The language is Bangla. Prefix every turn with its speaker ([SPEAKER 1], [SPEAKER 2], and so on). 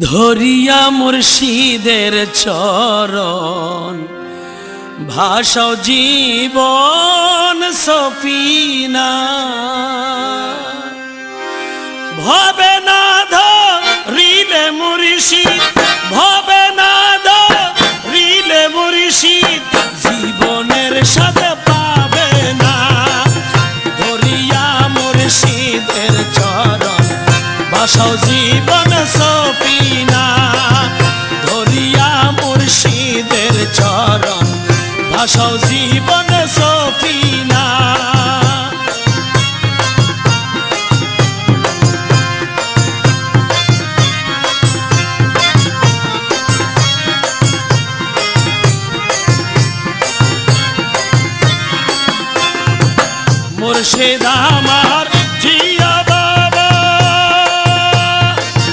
[SPEAKER 1] ধরিয়া মুর্শিদের চরণ ভাসাও জীবন সফিনা ভবে না ধরিলে মুর্শিদ ভবে না ধরিলে মুর্শিদ জীবনের স্বাদ পাবে না ধরিয়া মুর্শিদের চরণ ভাসাও জীবন সফিনা ধরিয়া মুর্শিদের চরণ ভাসাও জীবন সফিনা মুর্শিদা